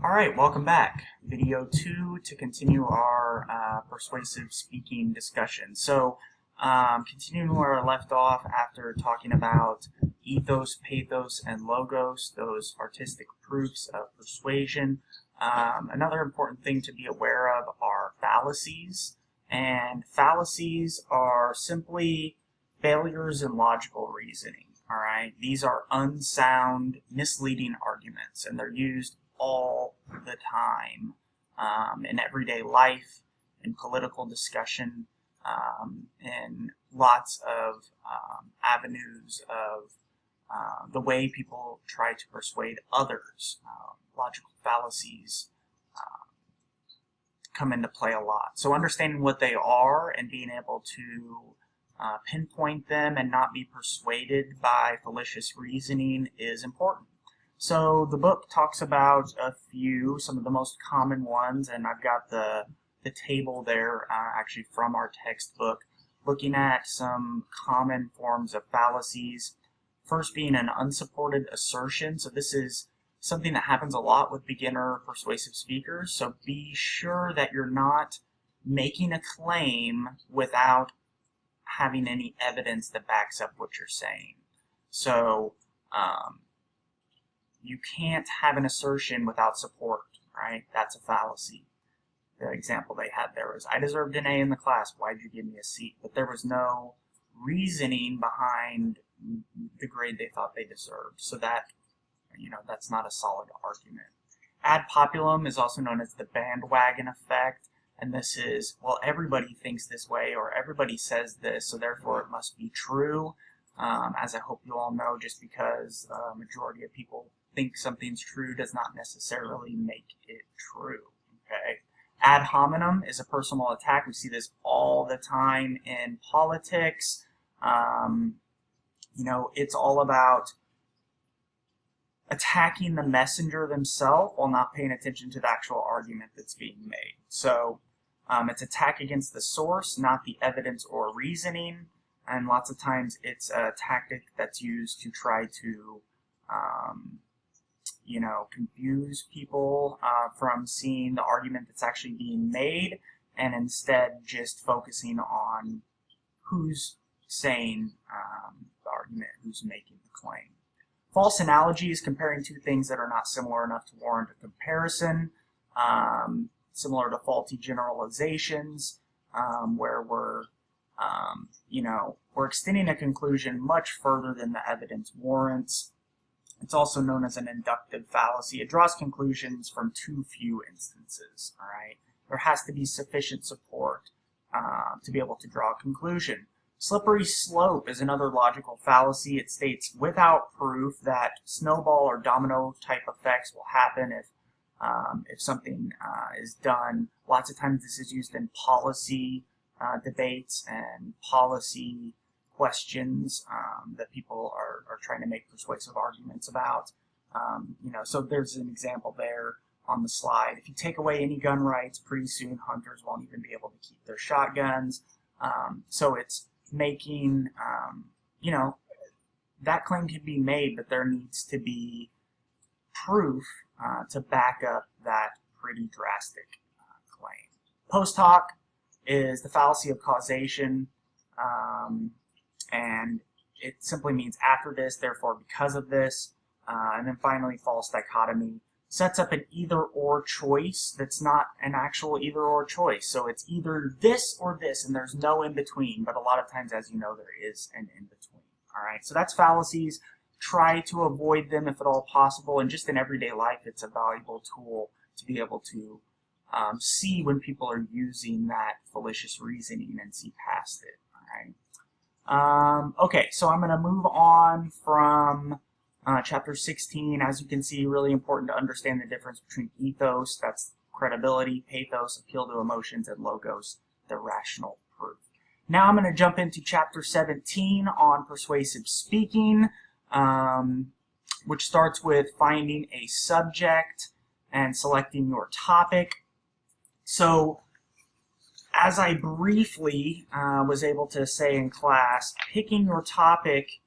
Alright, welcome back. Video 2 to continue our persuasive speaking discussion. So, continuing where I left off after talking about ethos, pathos, and logos, those artistic proofs of persuasion. Another important thing to be aware of are fallacies. And fallacies are simply failures in logical reasoning. Alright, these are unsound, misleading arguments, and they're used all the time in everyday life, in political discussion, in lots of avenues of the way people try to persuade others. Logical fallacies come into play a lot. So understanding what they are and being able to pinpoint them and not be persuaded by fallacious reasoning is important. So the book talks about some of the most common ones, and I've got the table there actually from our textbook, looking at some common forms of fallacies. First being an unsupported assertion. So this is something that happens a lot with beginner persuasive speakers. So be sure that you're not making a claim without having any evidence that backs up what you're saying. So you can't have an assertion without support, right? That's a fallacy. The example they had there was, I deserved an A in the class, why'd you give me a C? But there was no reasoning behind the grade they thought they deserved. So that, that's not a solid argument. Ad populum is also known as the bandwagon effect. And this is, well, everybody thinks this way, or everybody says this, so therefore it must be true. As I hope you all know, just because a majority of people think something's true does not necessarily make it true. Okay. Ad hominem is a personal attack. We see this all the time in politics. It's all about attacking the messenger themselves while not paying attention to the actual argument that's being made. So it's attack against the source, not the evidence or reasoning. And lots of times it's a tactic that's used to try to confuse people from seeing the argument that's actually being made, and instead just focusing on who's saying the argument, who's making the claim. False analogy is comparing two things that are not similar enough to warrant a comparison, similar to faulty generalizations, where we're extending a conclusion much further than the evidence warrants. It's also known as an inductive fallacy. It draws conclusions from too few instances. All right, there has to be sufficient support to be able to draw a conclusion. Slippery slope is another logical fallacy. It states without proof that snowball or domino type effects will happen if something is done. Lots of times this is used in policy debates and policy questions that people are trying to make persuasive arguments about. So there's an example there on the slide. If you take away any gun rights, pretty soon hunters won't even be able to keep their shotguns. So it's making, that claim can be made, but there needs to be proof to back up that pretty drastic claim. Post hoc is the fallacy of causation. And it simply means after this, therefore because of this. And then finally, false dichotomy sets up an either-or choice that's not an actual either-or choice. So it's either this or this, and there's no in-between. But a lot of times, as you know, there is an in-between. All right, so that's fallacies. Try to avoid them if at all possible. And just in everyday life, it's a valuable tool to be able to see when people are using that fallacious reasoning and see past it. All right. Okay, so I'm going to move on from chapter 16. As you can see, really important to understand the difference between ethos, that's credibility, pathos, appeal to emotions, and logos, the rational proof. Now I'm going to jump into chapter 17 on persuasive speaking, which starts with finding a subject and selecting your topic. So as I briefly was able to say in class, picking your topic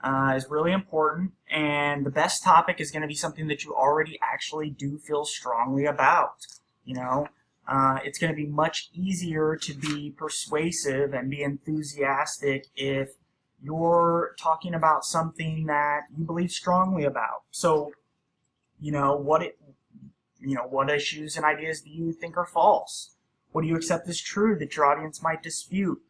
is really important, and the best topic is going to be something that you already actually do feel strongly about. It's going to be much easier to be persuasive and be enthusiastic if you're talking about something that you believe strongly about. So, what issues and ideas do you think are false? What do you accept as true that your audience might dispute,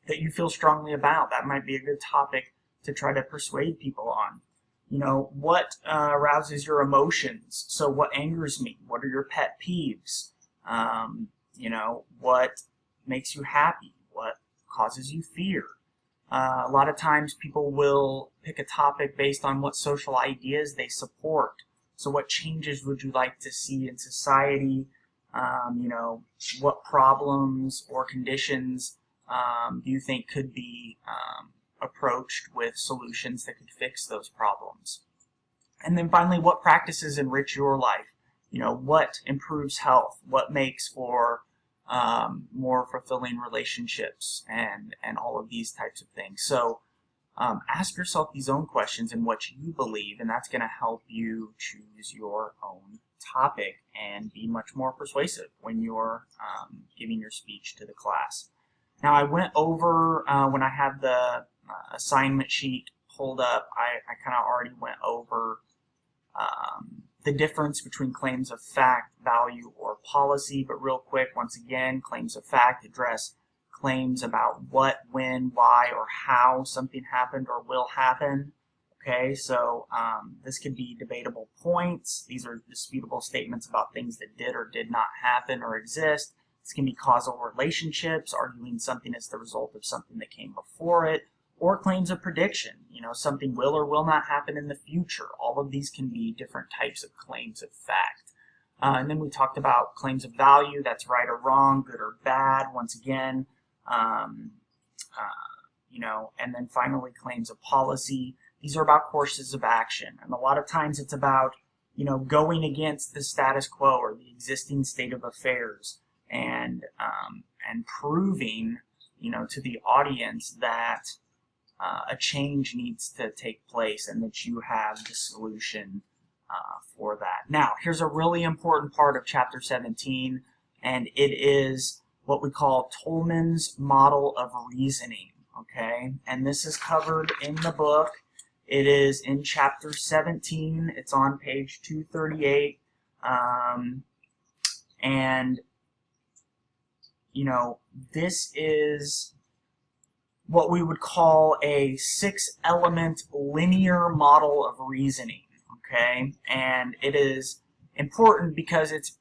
that you feel strongly about? That might be a good topic to try to persuade people on. What arouses your emotions? So what angers me? What are your pet peeves? What makes you happy? What causes you fear? A lot of times people will pick a topic based on what social ideas they support. So what changes would you like to see in society? What problems or conditions do you think could be approached with solutions that could fix those problems? And then finally, what practices enrich your life? What improves health? What makes for more fulfilling relationships and all of these types of things? So ask yourself these own questions and what you believe, and that's going to help you choose your own topic and be much more persuasive when you're giving your speech to the class. Now, I went over, when I had the assignment sheet pulled up, I kind of already went over the difference between claims of fact, value, or policy. But real quick, once again, claims of fact address claims about what, when, why, or how something happened or will happen. Okay, so this could be debatable points. These are disputable statements about things that did or did not happen or exist. This can be causal relationships, arguing something as the result of something that came before it, or claims of prediction. Something will or will not happen in the future. All of these can be different types of claims of fact. And then we talked about claims of value. That's right or wrong, good or bad. Once again, and then finally claims of policy. These are about courses of action, and a lot of times it's about going against the status quo or the existing state of affairs, and proving to the audience that a change needs to take place and that you have the solution for that. Now, here's a really important part of Chapter 17, and it is what we call Tolman's model of reasoning. Okay, and this is covered in the book. It is in Chapter 17. It's on page 238, and this is what we would call a 6-element linear model of reasoning. Okay, and it is important because it's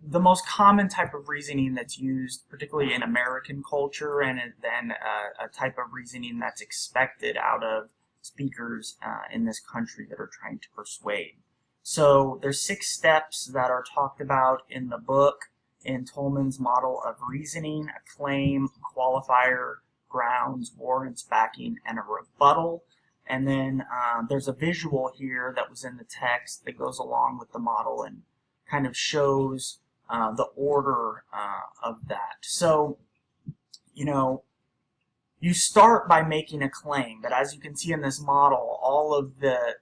the most common type of reasoning that's used, particularly in American culture, and then a type of reasoning that's expected out of speakers in this country that are trying to persuade. So there's 6 steps that are talked about in the book in Tolman's model of reasoning: a claim, qualifier, grounds, warrants, backing, and a rebuttal. And then there's a visual here that was in the text that goes along with the model and kind of shows the order of that. So, you start by making a claim, but as you can see in this model, all of the,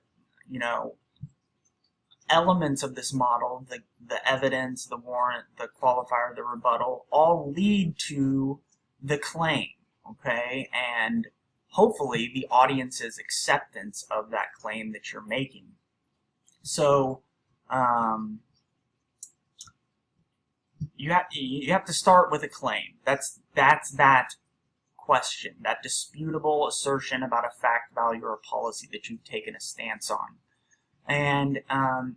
elements of this model, the evidence, the warrant, the qualifier, the rebuttal, all lead to the claim, okay? And hopefully the audience's acceptance of that claim that you're making. So, you have to start with a claim. That's that question, that disputable assertion about a fact, value, or policy that you've taken a stance on. And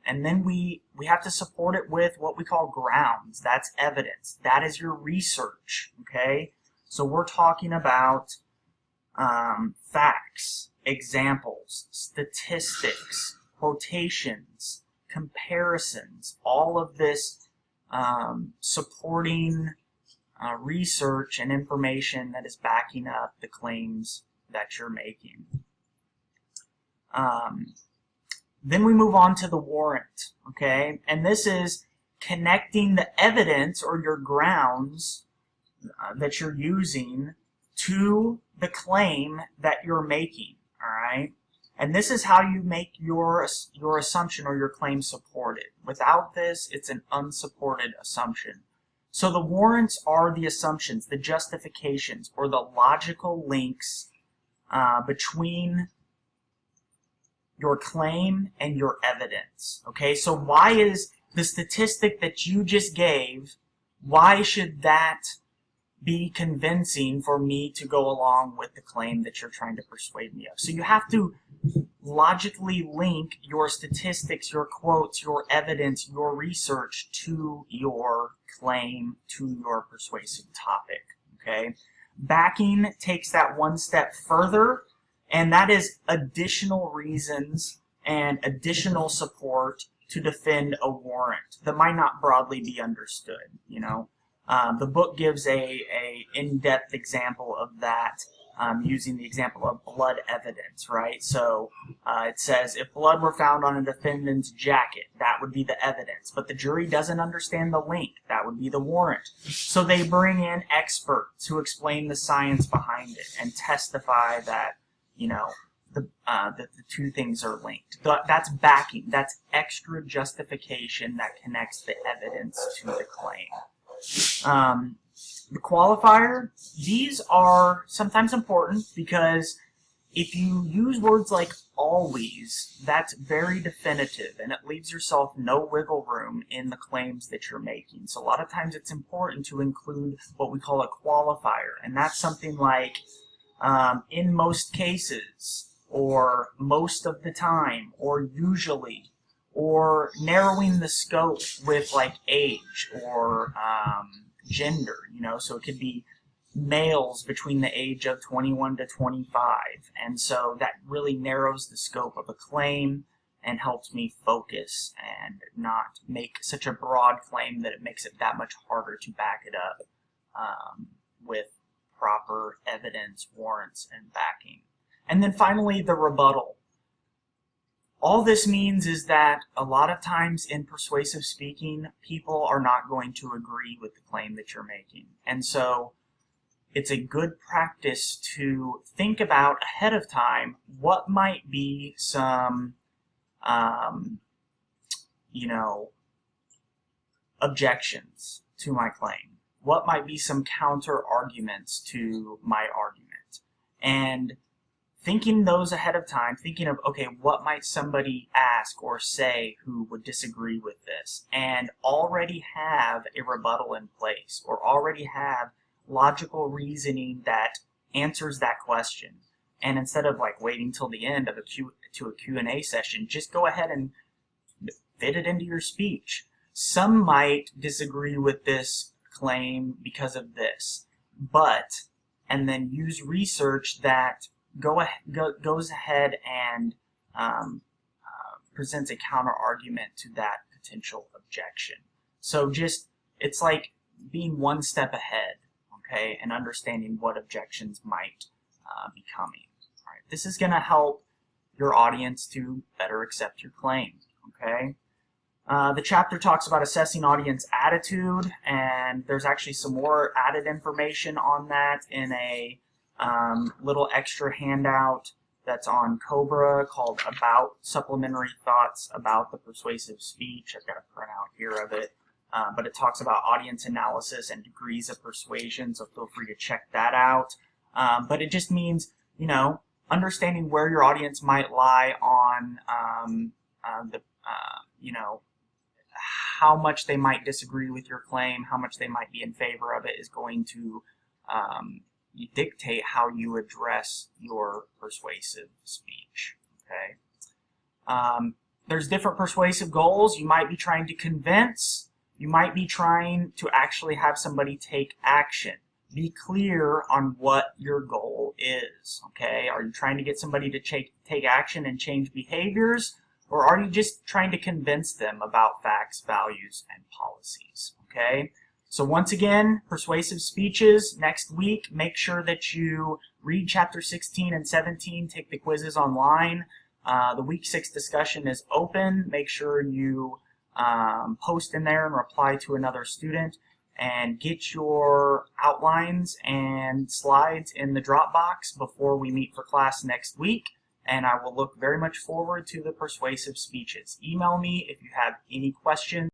then we have to support it with what we call grounds. That's evidence. That is your research, okay? So we're talking about facts, examples, statistics, quotations, comparisons, all of this supporting research and information that is backing up the claims that you're making. Then we move on to the warrant, okay? And this is connecting the evidence or your grounds that you're using to the claim that you're making, all right? And this is how you make your assumption or your claim supported. Without this, it's an unsupported assumption. So the warrants are the assumptions, the justifications, or the logical links between your claim and your evidence. Okay, so why is the statistic that you just gave, why should that be convincing for me to go along with the claim that you're trying to persuade me of? So you have to logically link your statistics, your quotes, your evidence, your research to your claim, to your persuasive topic. Okay? Backing takes that one step further, and that is additional reasons and additional support to defend a warrant that might not broadly be understood. You know, the book gives a in-depth example of that, using the example of blood evidence, right? So it says if blood were found on a defendant's jacket, that would be the evidence. But the jury doesn't understand the link. That would be the warrant. So they bring in experts who explain the science behind it and testify that, you know, that the two things are linked. That's backing. That's extra justification that connects the evidence to the claim. The qualifier, these are sometimes important because if you use words like always, that's very definitive and it leaves yourself no wiggle room in the claims that you're making. So a lot of times it's important to include what we call a qualifier, and that's something like in most cases, or most of the time, or usually, or narrowing the scope with like age or gender, you know, so it could be males between the age of 21 to 25, and so that really narrows the scope of a claim and helps me focus and not make such a broad claim that it makes it that much harder to back it up with proper evidence, warrants, and backing. And then finally, the rebuttal. All this means is that a lot of times in persuasive speaking, people are not going to agree with the claim that you're making. And so it's a good practice to think about ahead of time what might be some, you know, objections to my claim. What might be some counter arguments to my argument? And thinking those ahead of time, thinking of, okay, what might somebody ask or say who would disagree with this, and already have a rebuttal in place, or already have logical reasoning that answers that question. And instead of like waiting till the end of a Q&A session, just go ahead and fit it into your speech. Some might disagree with this claim because of this, but, and then use research that goes ahead and presents a counter argument to that potential objection. So just, it's like being one step ahead, okay, and understanding what objections might be coming. All right, this is going to help your audience to better accept your claim, okay? The chapter talks about assessing audience attitude, and there's actually some more added information on that in a little extra handout that's on Cobra called About Supplementary Thoughts About the Persuasive Speech. I've got a printout here of it, but it talks about audience analysis and degrees of persuasion, so feel free to check that out. But it just means, you know, understanding where your audience might lie on you know, how much they might disagree with your claim, how much they might be in favor of it is going to dictate how you address your persuasive speech, okay? There's different persuasive goals. You might be trying to convince. You might be trying to actually have somebody take action. Be clear on what your goal is, okay? Are you trying to get somebody to take action and change behaviors? Or are you just trying to convince them about facts, values, and policies, okay? So once again, persuasive speeches next week. Make sure that you read chapter 16 and 17, take the quizzes online. The week 6 discussion is open. Make sure you post in there and reply to another student, and get your outlines and slides in the Dropbox before we meet for class next week. and I will look very much forward to the persuasive speeches. Email me if you have any questions.